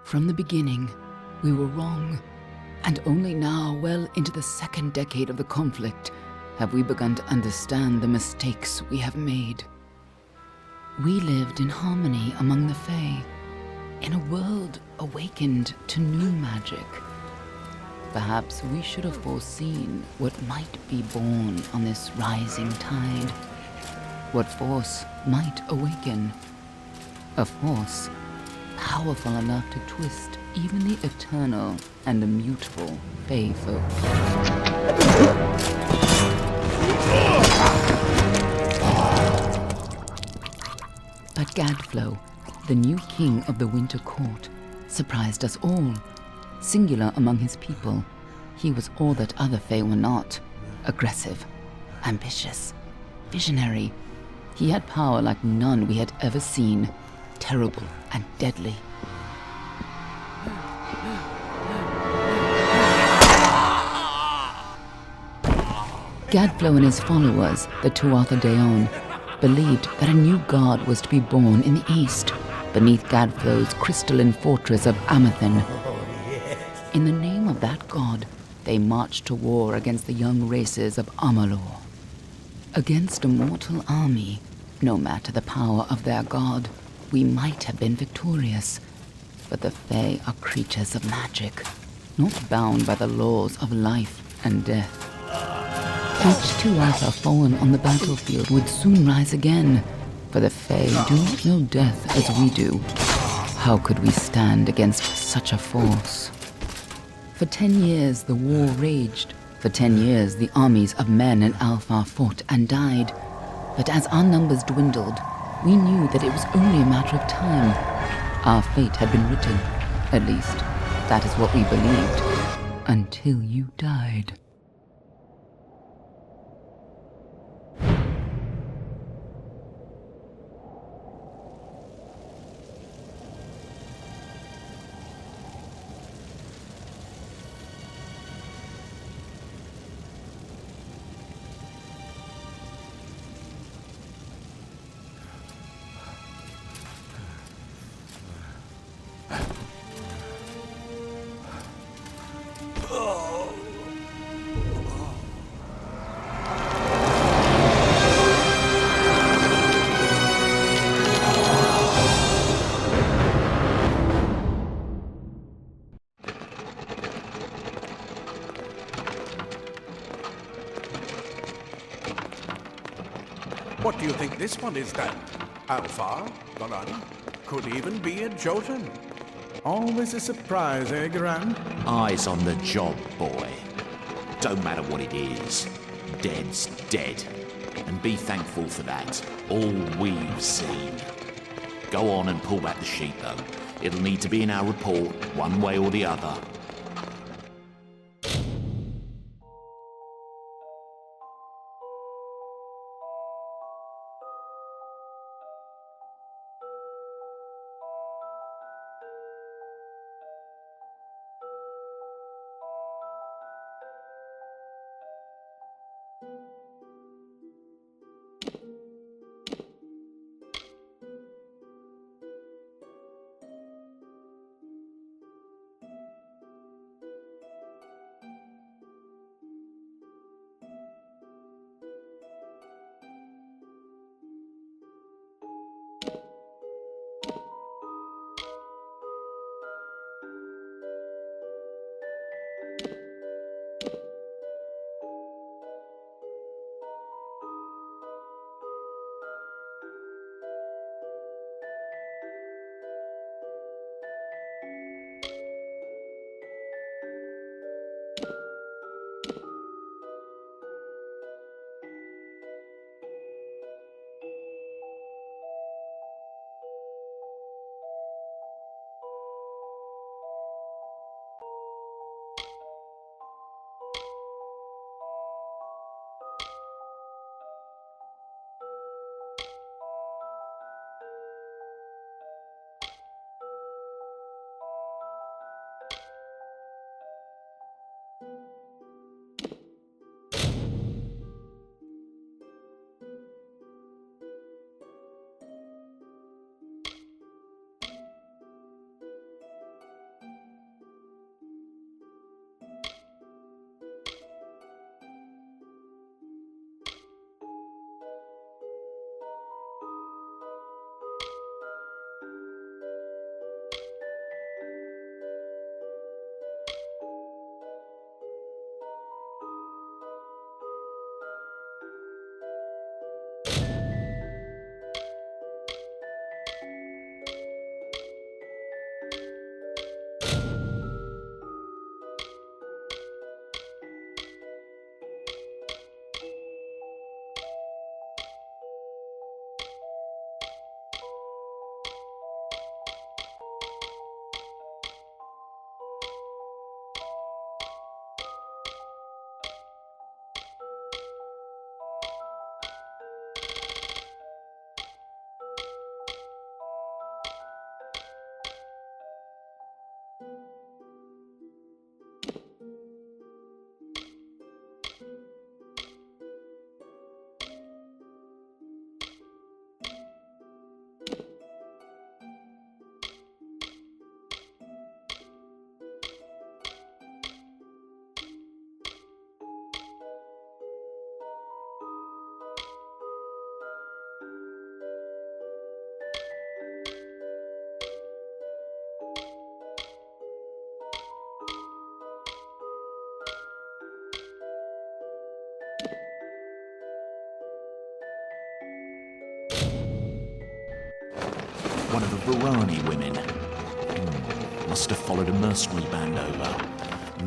From the beginning, we were wrong, and only now, well into the second decade of the conflict, have we begun to understand the mistakes we have made. We lived in harmony among the Fae, in a world awakened to new magic. Perhaps we should have foreseen what might be born on this rising tide. What force might awaken. A force powerful enough to twist even the eternal and immutable Fae folk. But Gadflow, the new king of the Winter Court, surprised us all. Singular among his people, he was all that other Fae were not. Aggressive, ambitious, visionary. He had power like none we had ever seen, terrible and deadly. Gadflow and his followers, the Tuatha Deon, believed that a new god was to be born in the east, beneath Gadflow's crystalline fortress of Amathan. In the name of that god, they marched to war against the young races of Amalur. Against a mortal army, no matter the power of their god, we might have been victorious. But the Fae are creatures of magic, not bound by the laws of life and death. Each Tuatha fallen on the battlefield would soon rise again, for the Fae do not know death as we do. How could we stand against such a force? For 10 years the war raged. For 10 years the armies of Men and Alpha fought and died. But as our numbers dwindled, we knew that it was only a matter of time. Our fate had been written. At least, that is what we believed. Until you died. What do you think this one is then? Alpha, Goran, could even be a Jotun. Always a surprise, eh, Goran? Eyes on the job, boy. Don't matter what it is. Dead's dead. And be thankful for that. All we've seen. Go on and pull back the sheet, though. It'll need to be in our report, one way or the other. Varani women. Must have followed a mercenary band over.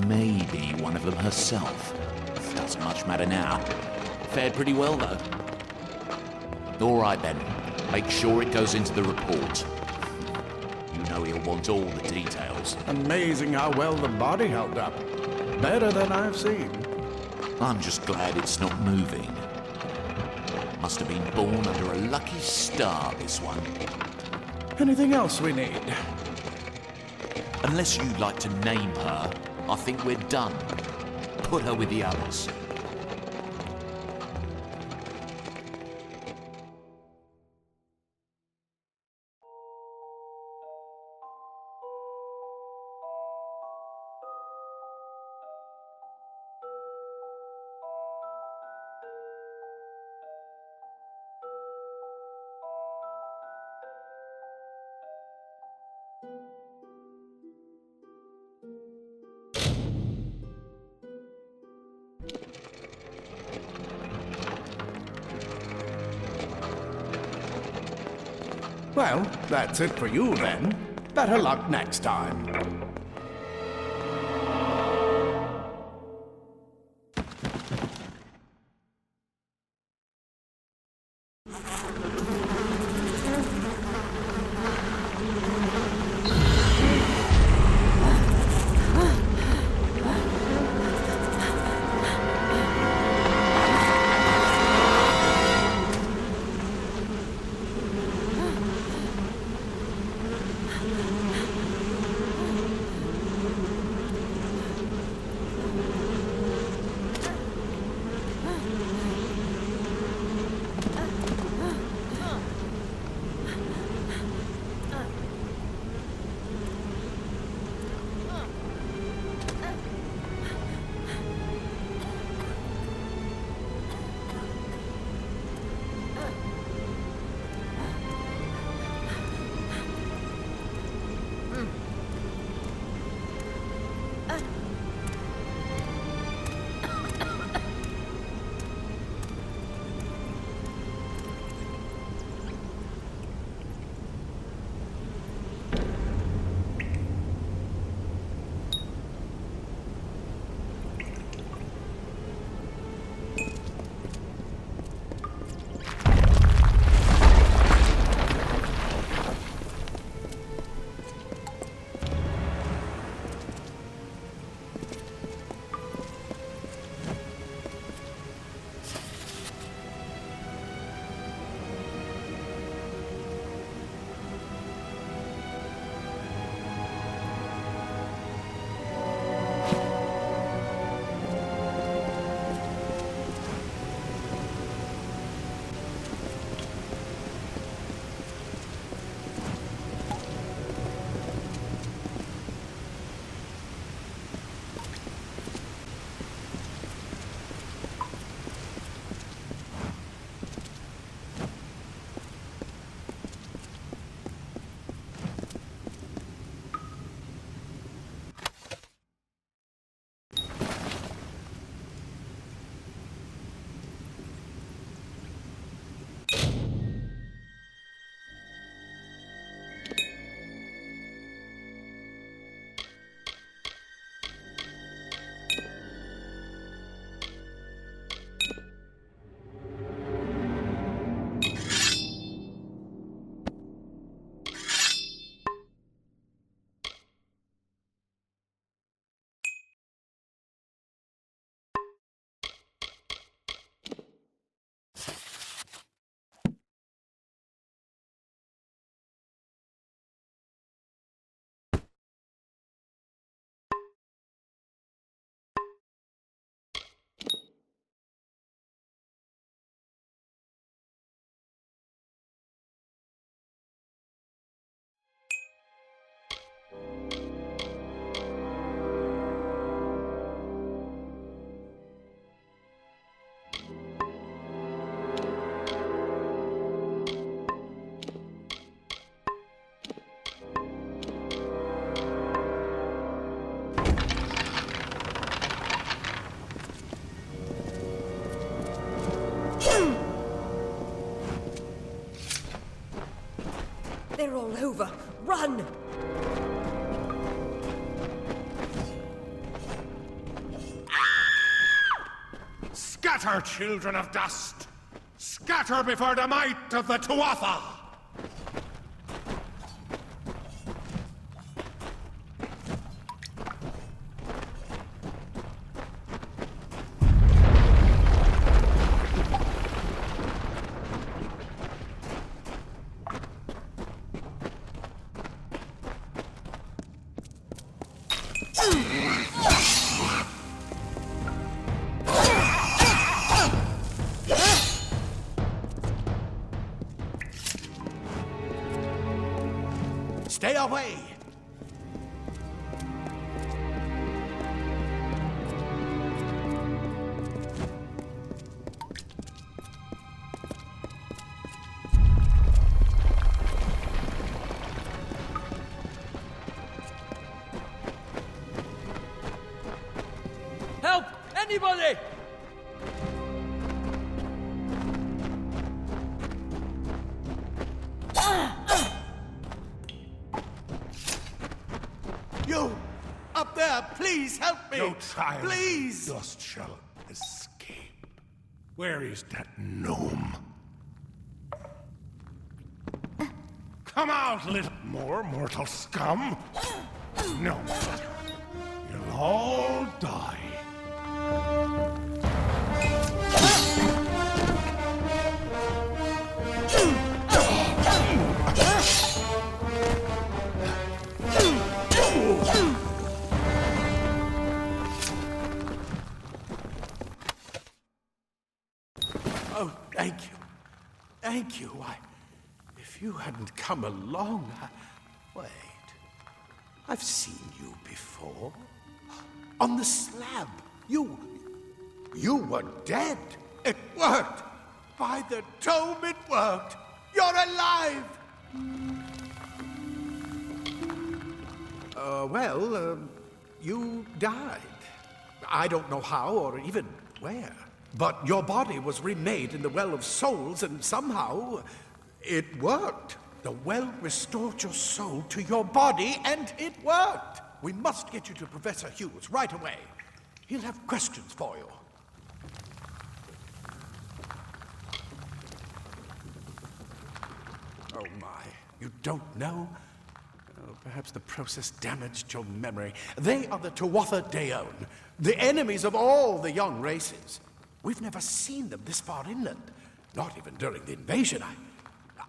Maybe one of them herself. Doesn't much matter now. Fared pretty well, though. All right, then. Make sure it goes into the report. You know he'll want all the details. Amazing how well the body held up. Better than I've seen. I'm just glad it's not moving. Must have been born under a lucky star, this one. Anything else we need? Unless you'd like to name her, I think we're done. Put her with the others. Well, that's it for you then. Better luck next time. They're all over. Run! Scatter, children of dust! Scatter before the might of the Tuatha! Stay away! Help! Anybody! You! Up there, please help me! No child Please! dust shall escape. Where is that gnome? Come out, little more mortal scum! No matter. You'll all die. Oh, thank you. Thank you. Why, if you hadn't come along, Wait. I've seen you before. On the slab. You were dead. It worked. By the dome, it worked. You're alive. You died. I don't know how or even where. But your body was remade in the Well of Souls, and somehow it worked. The well restored your soul to your body, and it worked. We must get you to Professor Hughes right away. He'll have questions for you. Oh my, you don't know? Oh, perhaps the process damaged your memory. They are the Tuatha Deon, the enemies of all the young races. We've never seen them this far inland, not even during the invasion.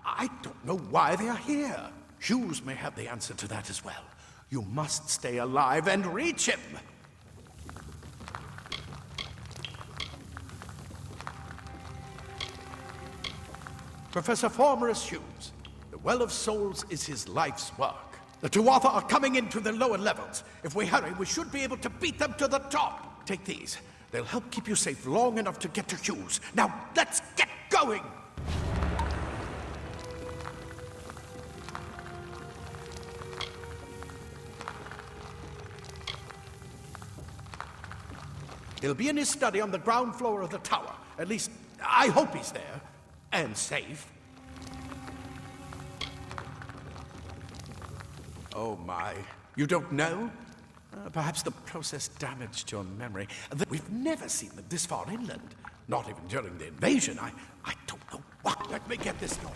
I don't know why they are here. Hughes may have the answer to that as well. You must stay alive and reach him. Professor Formerus Hughes, the Well of Souls is his life's work. The Tuatha are coming into the lower levels. If we hurry, we should be able to beat them to the top. Take these. They'll help keep you safe long enough to get to Hughes. Now, let's get going! He'll be in his study on the ground floor of the tower. At least, I hope he's there. And safe. Oh my. You don't know? Perhaps the process damaged your memory. We've never seen them this far inland. Not even during the invasion. I don't know what. Let me get this door.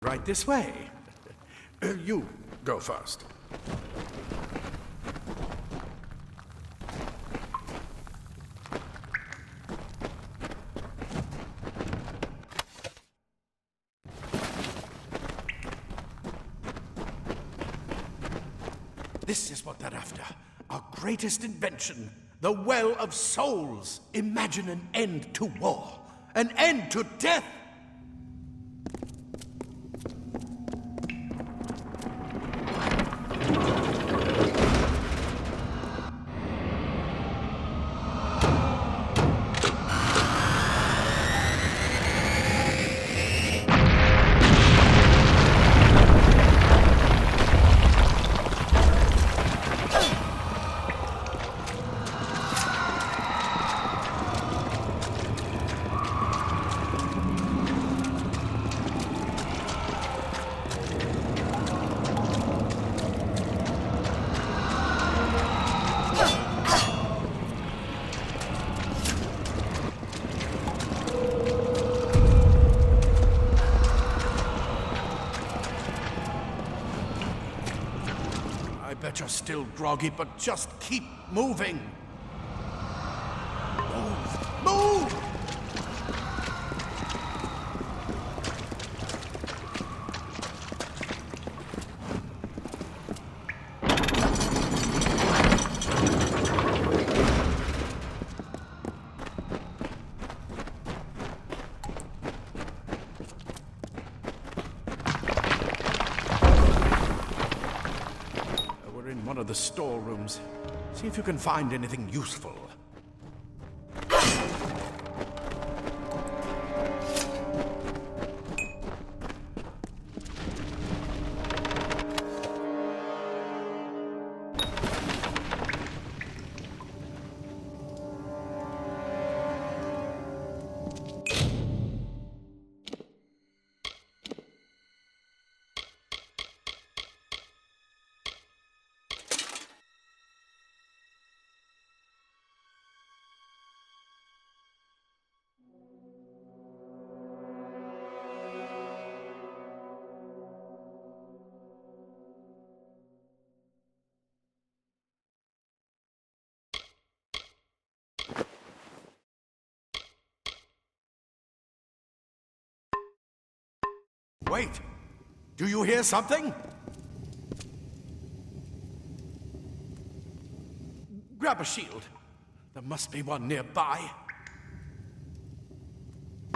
Right this way. You go first. This is what they're after. Our greatest invention. The Well of Souls. Imagine an end to war. An end to death. I bet you're still groggy, but just keep moving. Move! Move! We're in one of the storerooms. See if you can find anything useful. Wait! Do you hear something? Grab a shield. There must be one nearby.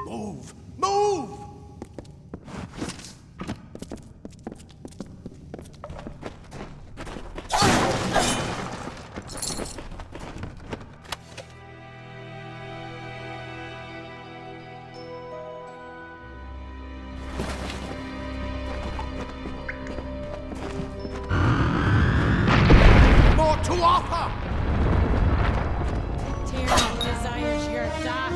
Move! Move! More to offer! Tyranny desires your death.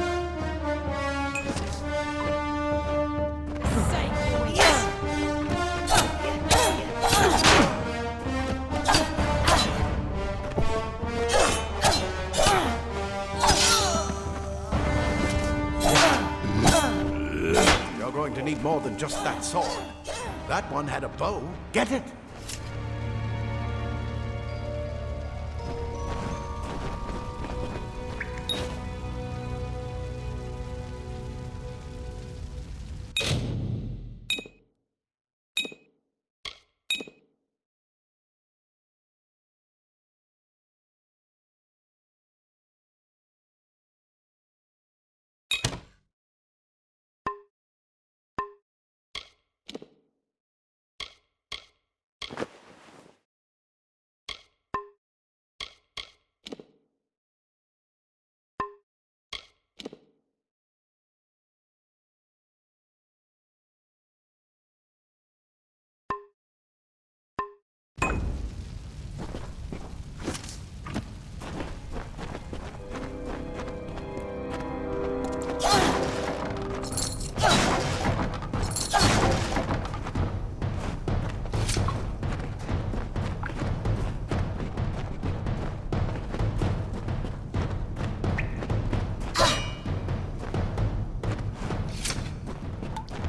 You're going to need more than just that sword. That one had a bow. Get it?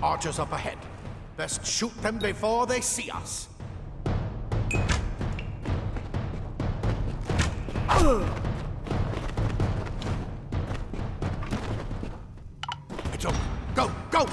Archers up ahead. Best shoot them before they see us. It's over. Go, go!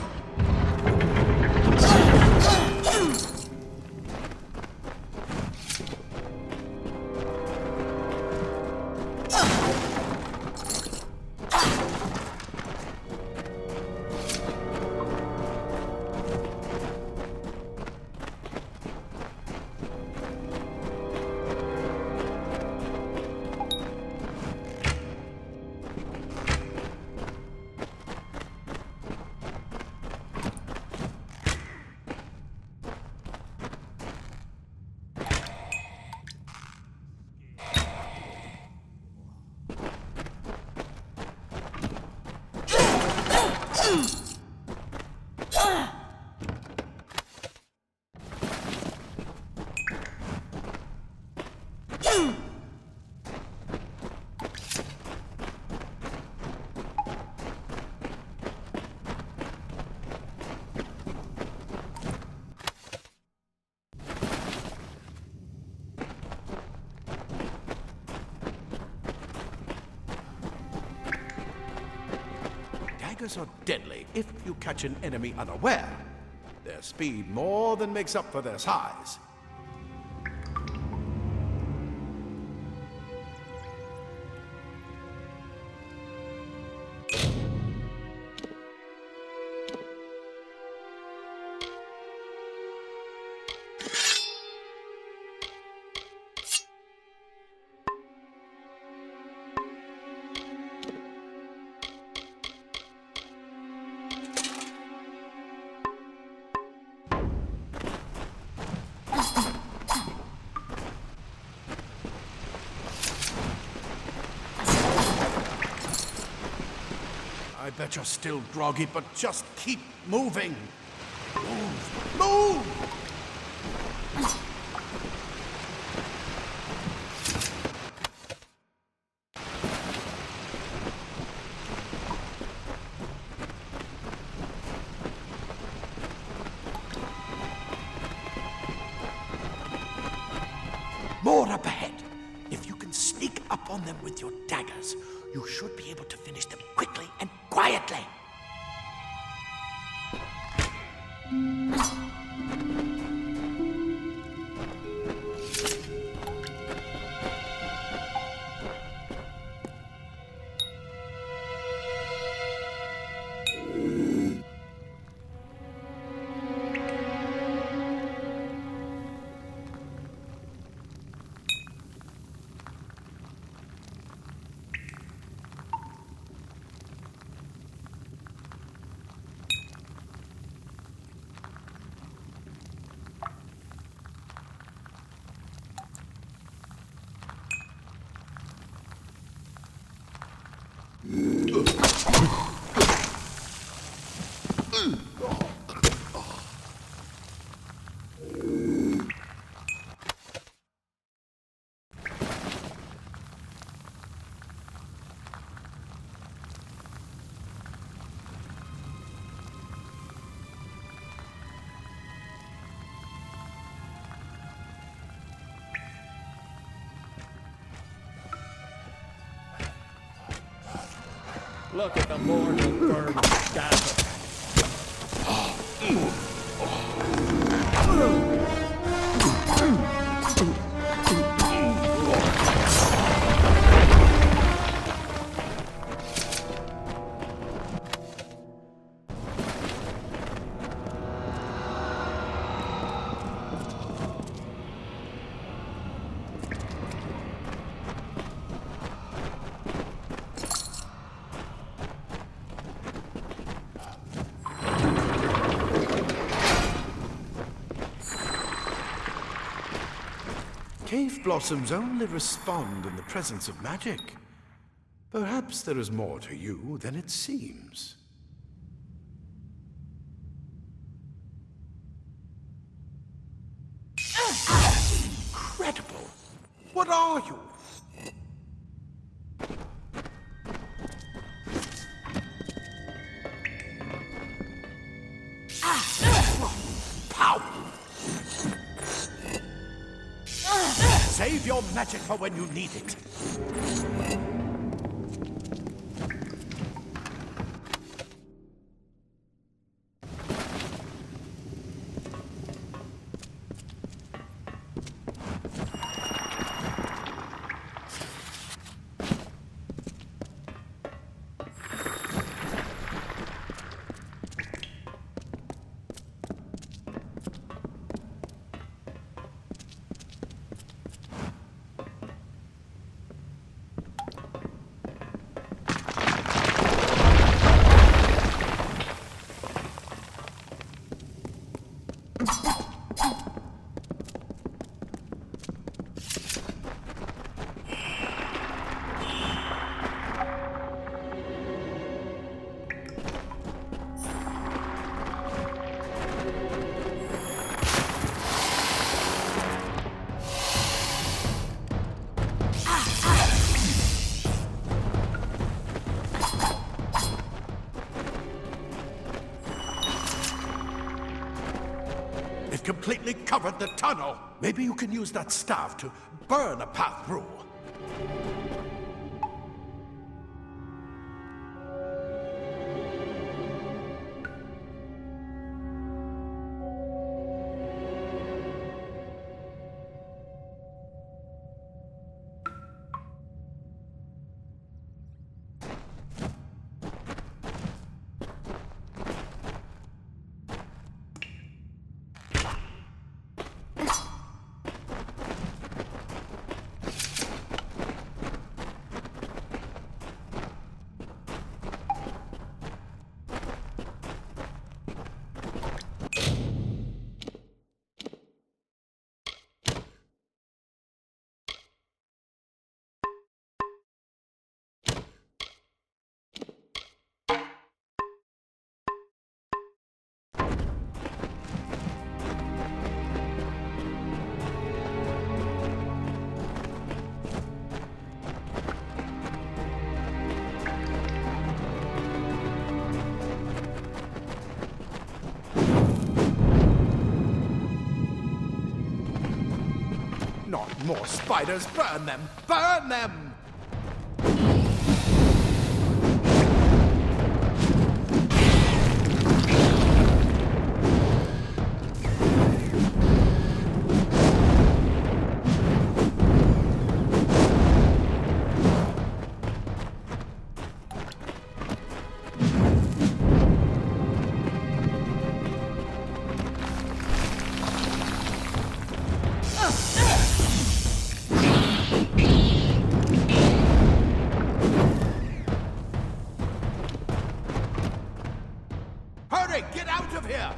Daggers are deadly if you catch an enemy unaware. Their speed more than makes up for their size. I bet you're still groggy, but just keep moving. Move! Move! More up ahead. If you can sneak up on them with your daggers, you should be able to finish them quickly and quietly. Look at the morning burn scatter. Cave blossoms only respond in the presence of magic. Perhaps there is more to you than it seems. Incredible! What are you? Pow! Save your magic for when you need it. Completely covered the tunnel. Maybe you can use that staff to burn a path through. Not more spiders! Burn them! Burn them! Get out of here!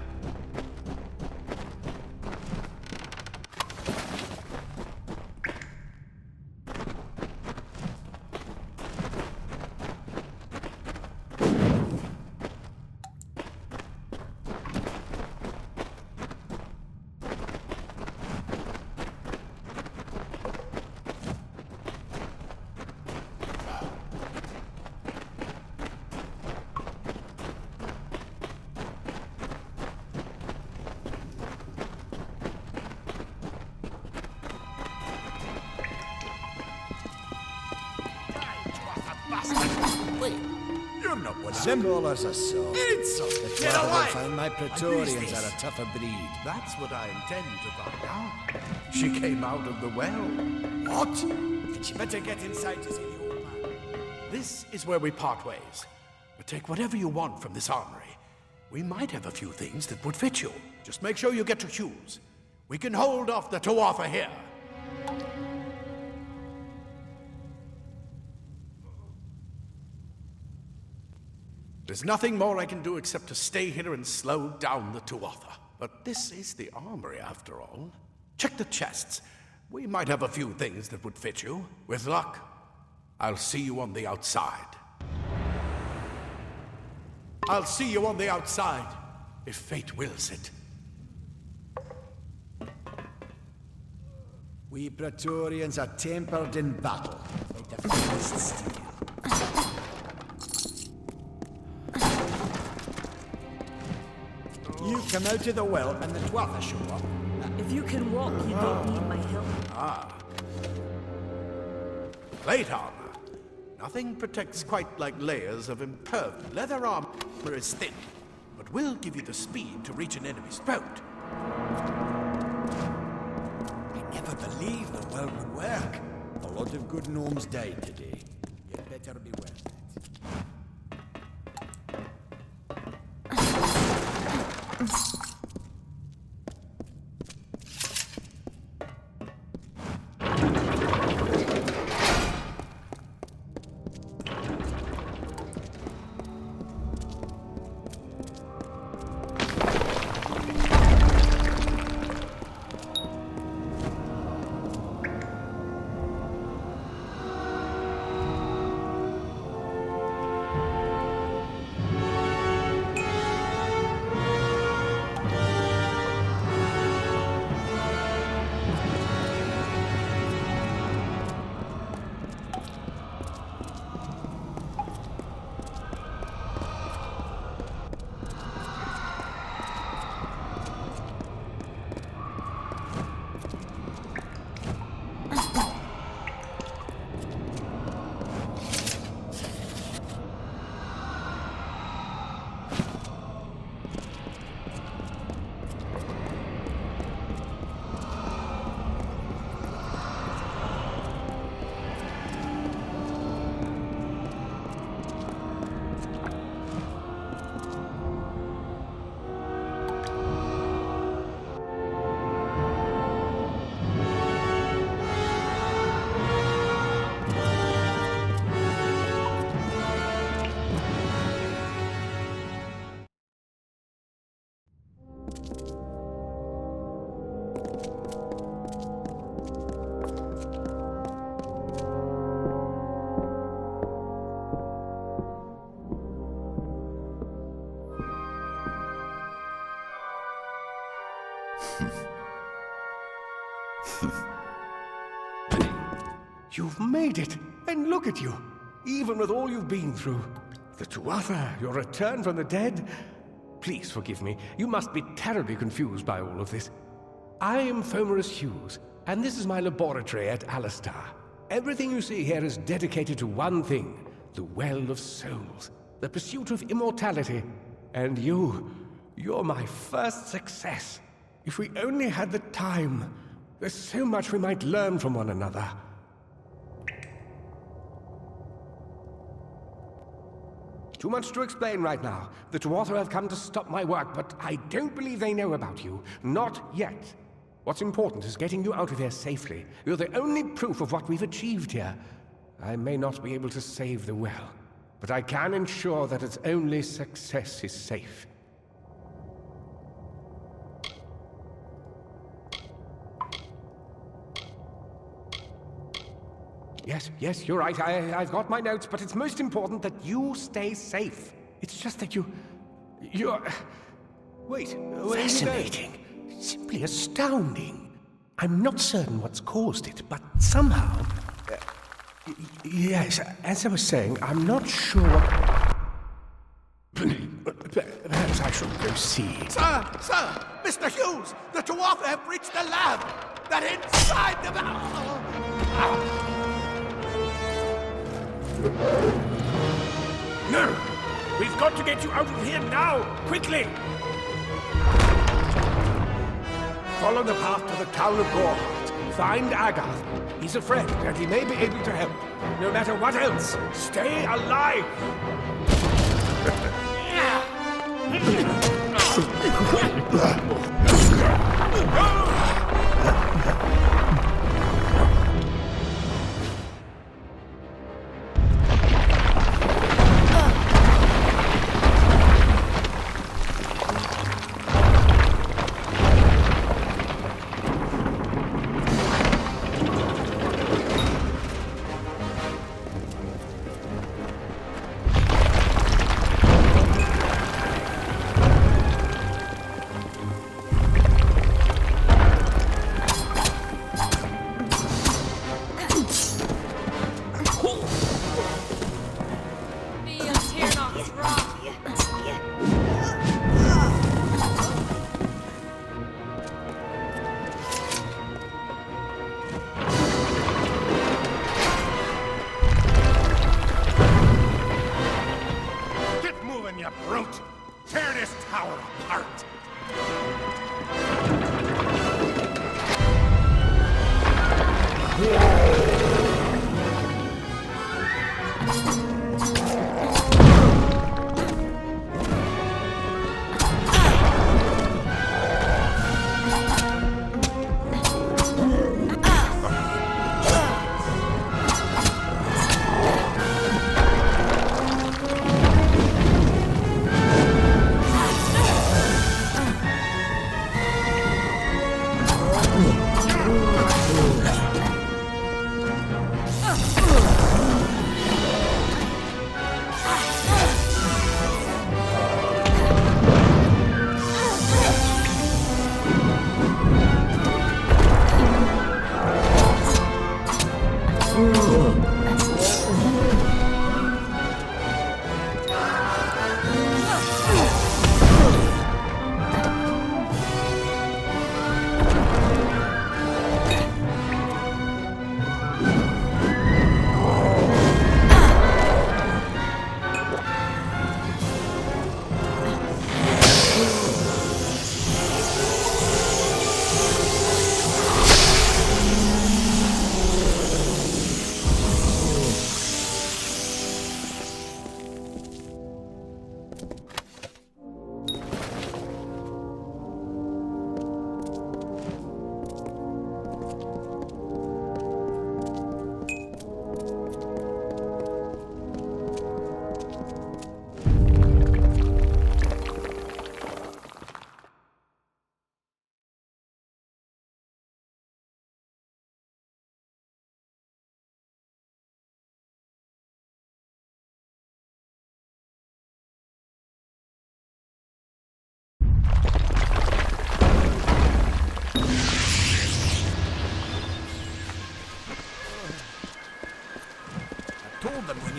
You're not one of them. Scholars are so. Insult! The Get Tuatha will alive! find my Who is Praetorians this? are a tougher breed. That's what I intend to find out. She came out of the well. What? Then she better get inside to see the old man. This is where we part ways. But take whatever you want from this armory. We might have a few things that would fit you. Just make sure you get to choose. We can hold off the Tuatha here. There's nothing more I can do except to stay here and slow down the Tuatha. But this is the armory, after all. Check the chests. We might have a few things that would fit you. With luck, I'll see you on the outside. I'll see you on the outside, if fate wills it. We Praetorians are tempered in battle, like the finest steel. You come out of the well and the Tuatha show up. If you can walk, you don't need my help. Plate armor. Nothing protects quite like layers of impervious. Leather armor is thin, but will give you the speed to reach an enemy's throat. I never believed the well would work. A lot of good gnomes died today. You better be worth it. You've made it, and look at you. Even with all you've been through. The Tuatha, your return from the dead. Please forgive me. You must be terribly confused by all of this. I am Fomerus Hughes, and this is my laboratory at Alistar. Everything you see here is dedicated to one thing, the Well of Souls, the pursuit of immortality. And you're my first success. If we only had the time, there's so much we might learn from one another. Too much to explain right now. The Tuatha have come to stop my work, but I don't believe they know about you. Not yet. What's important is getting you out of here safely. You're the only proof of what we've achieved here. I may not be able to save the well, but I can ensure that its only success is safe. Yes, you're right. I've got my notes, but it's most important that you stay safe. It's just that you're... Wait, fascinating. Simply astounding. I'm not certain what's caused it, but somehow... yes, as I was saying, I'm not sure what... Perhaps I should go see. Sir! Mr. Hughes! The Tuatha have reached the lab! They're inside the... No! We've got to get you out of here now! Quickly! Follow the path to the town of Gorhart. Find Agath. He's a friend, and he may be able to help. No matter what else, stay alive!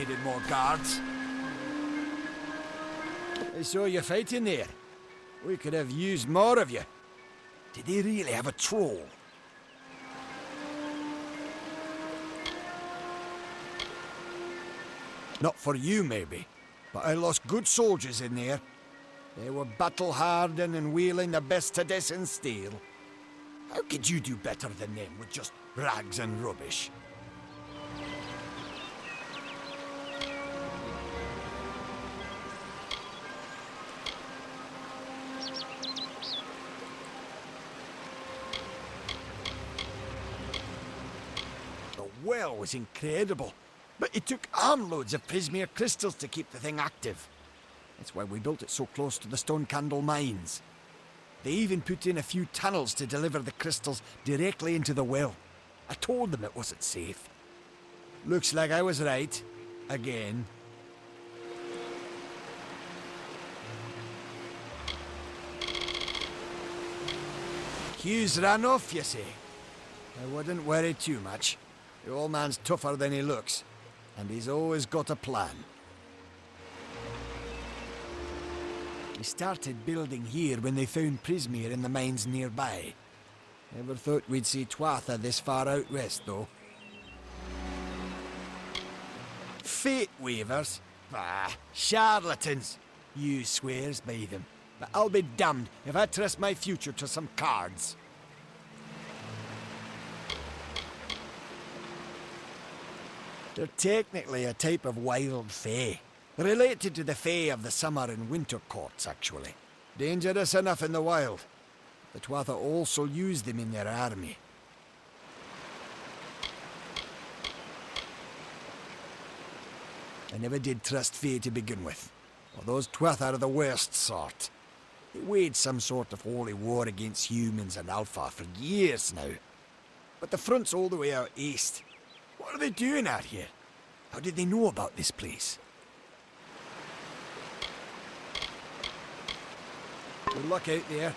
needed more guards. I saw you fighting there. We could have used more of you. Did they really have a troll? Not for you, maybe, but I lost good soldiers in there. They were battle-hardened and wielding the best Tedescan steel. How could you do better than them with just rags and rubbish? The well was incredible, but it took armloads of Prismere crystals to keep the thing active. That's why we built it so close to the Stone Candle mines. They even put in a few tunnels to deliver the crystals directly into the well. I told them it wasn't safe. Looks like I was right. Again. Hugh's ran off, you say? I wouldn't worry too much. The old man's tougher than he looks, and he's always got a plan. We started building here when they found Prismere in the mines nearby. Never thought we'd see Tuatha this far out west, though. Fate weavers? Ah, charlatans. You swears by them. But I'll be damned if I trust my future to some cards. They're technically a type of wild fae. Related to the fae of the summer and winter courts, actually. Dangerous enough in the wild. The Tuatha also use them in their army. I never did trust fae to begin with. Well, those Tuatha are the worst sort. They waged some sort of holy war against humans and Alpha for years now. But the front's all the way out east. What are they doing out here? How did they know about this place? Good luck out there.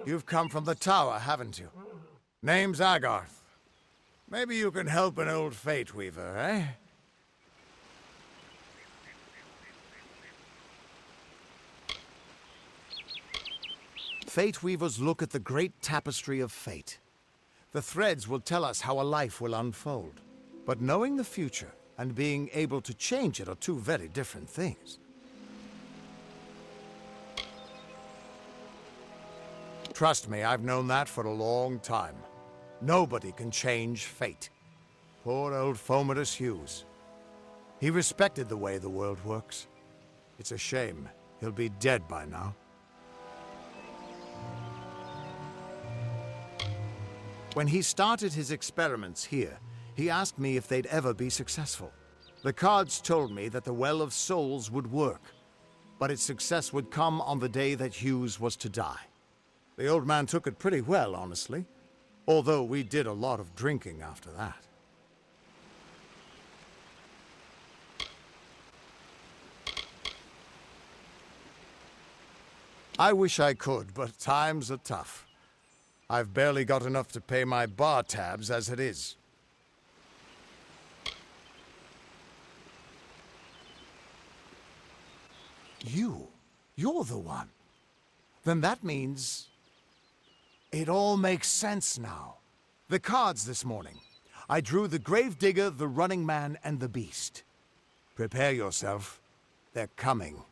You've come from the tower, haven't you? Name's Agarth. Maybe you can help an old Fate Weaver, eh? Fate Weavers look at the great tapestry of fate. The threads will tell us how a life will unfold. But knowing the future and being able to change it are two very different things. Trust me, I've known that for a long time. Nobody can change fate. Poor old Fomadus Hughes. He respected the way the world works. It's a shame. He'll be dead by now. When he started his experiments here, he asked me if they'd ever be successful. The cards told me that the Well of Souls would work, but its success would come on the day that Hughes was to die. The old man took it pretty well, honestly, although we did a lot of drinking after that. I wish I could, but times are tough. I've barely got enough to pay my bar tabs as it is. You're the one. Then that means... it all makes sense now. The cards this morning. I drew the Gravedigger, the Running Man, and the Beast. Prepare yourself. They're coming.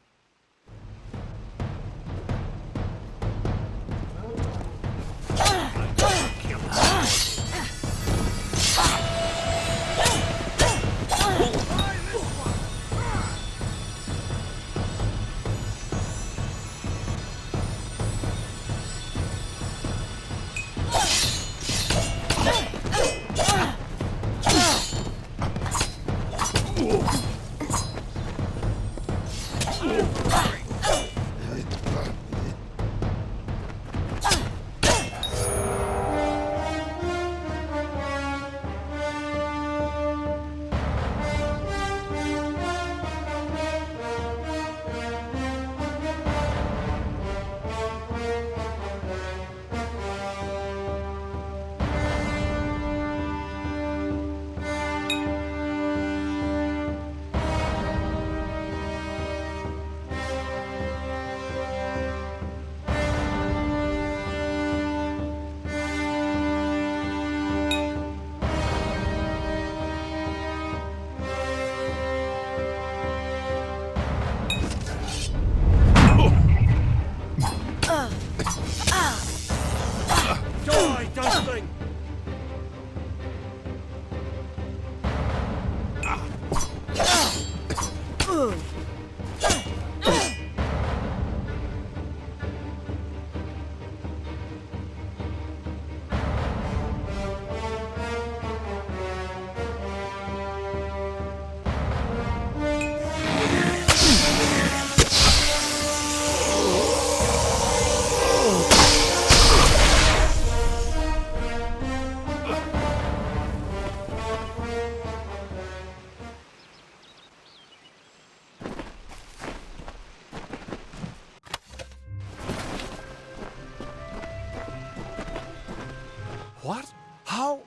What? How?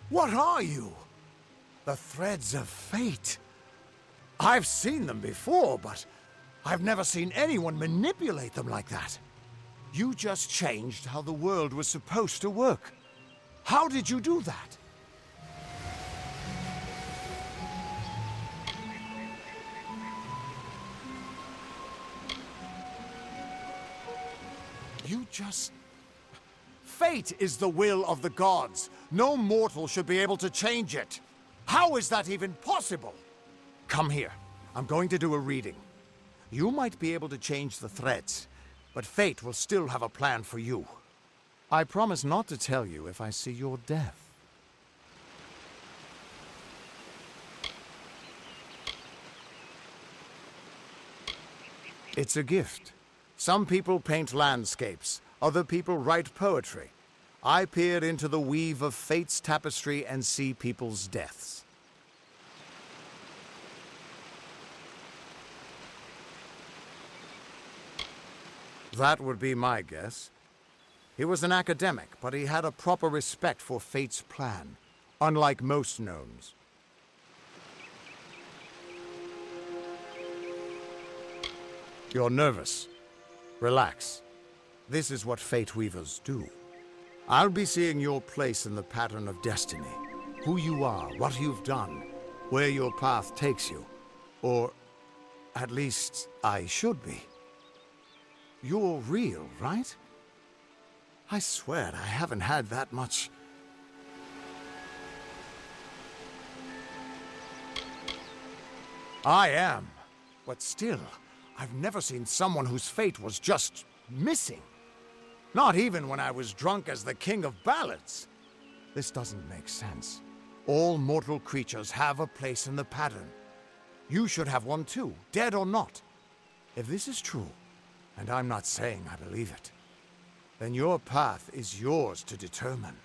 What are you? The threads of fate. I've seen them before, but I've never seen anyone manipulate them like that. You just changed how the world was supposed to work. How did you do that? You just... Fate is the will of the gods. No mortal should be able to change it. How is that even possible? Come here. I'm going to do a reading. You might be able to change the threads, but fate will still have a plan for you. I promise not to tell you if I see your death. It's a gift. Some people paint landscapes. Other people write poetry. I peer into the weave of fate's tapestry and see people's deaths. That would be my guess. He was an academic, but he had a proper respect for fate's plan, unlike most gnomes. You're nervous. Relax. This is what Fate Weavers do. I'll be seeing your place in the pattern of destiny. Who you are, what you've done, where your path takes you. Or, at least, I should be. You're real, right? I swear I haven't had that much... I am. But still, I've never seen someone whose fate was just missing. Not even when I was drunk as the King of Ballads. This doesn't make sense. All mortal creatures have a place in the pattern. You should have one too, dead or not. If this is true, and I'm not saying I believe it, then your path is yours to determine.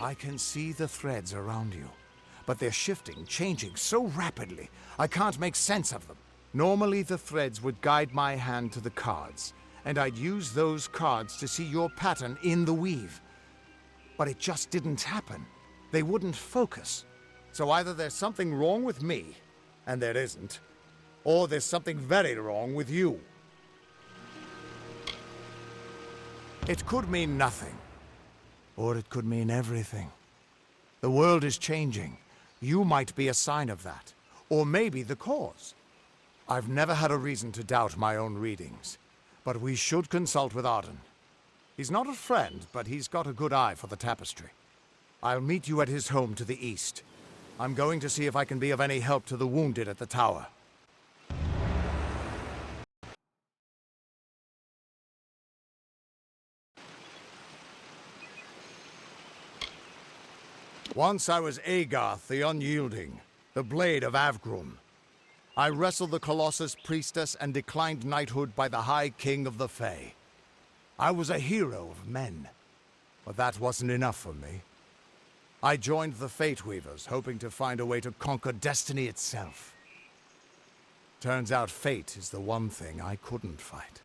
I can see the threads around you, but they're shifting, changing so rapidly, I can't make sense of them. Normally the threads would guide my hand to the cards, and I'd use those cards to see your pattern in the weave. But it just didn't happen. They wouldn't focus. So either there's something wrong with me, and there isn't, or there's something very wrong with you. It could mean nothing. Or it could mean everything. The world is changing. You might be a sign of that. Or maybe the cause. I've never had a reason to doubt my own readings. But we should consult with Arden. He's not a friend, but he's got a good eye for the tapestry. I'll meet you at his home to the east. I'm going to see if I can be of any help to the wounded at the tower. Once I was Agarth the Unyielding, the Blade of Avgrum. I wrestled the Colossus Priestess and declined knighthood by the High King of the Fae. I was a hero of men, but that wasn't enough for me. I joined the Fate Weavers, hoping to find a way to conquer destiny itself. Turns out fate is the one thing I couldn't fight.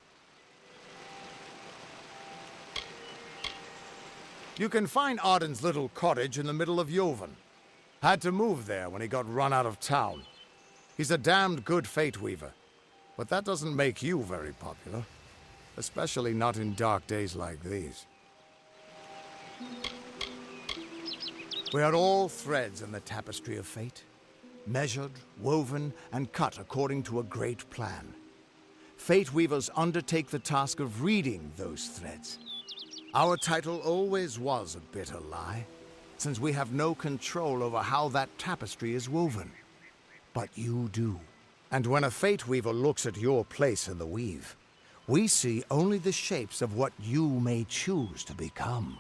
You can find Arden's little cottage in the middle of Joven. Had to move there when he got run out of town. He's a damned good fate weaver, but that doesn't make you very popular. Especially not in dark days like these. We are all threads in the tapestry of fate. Measured, woven, and cut according to a great plan. Fate weavers undertake the task of reading those threads. Our title always was a bitter lie, since we have no control over how that tapestry is woven. But you do. And when a Fate Weaver looks at your place in the weave, we see only the shapes of what you may choose to become.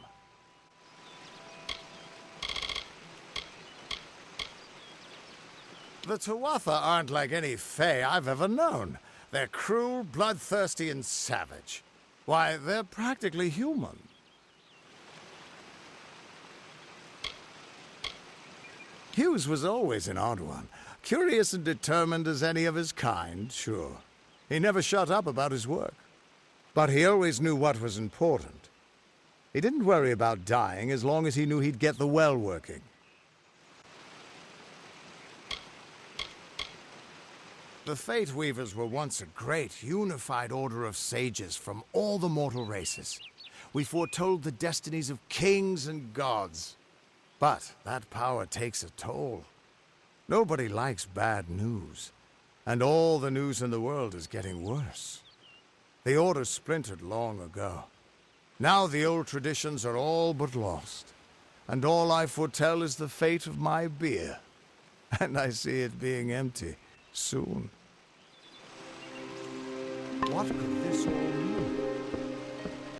The Tuatha aren't like any Fae I've ever known. They're cruel, bloodthirsty, and savage. Why, they're practically human. Hughes was always an odd one. Curious and determined as any of his kind, sure. He never shut up about his work. But he always knew what was important. He didn't worry about dying as long as he knew he'd get the well working. The Fate Weavers were once a great, unified order of sages from all the mortal races. We foretold the destinies of kings and gods. But that power takes a toll. Nobody likes bad news. And all the news in the world is getting worse. The Order splintered long ago. Now the old traditions are all but lost. And all I foretell is the fate of my beer. And I see it being empty soon. What could this all mean?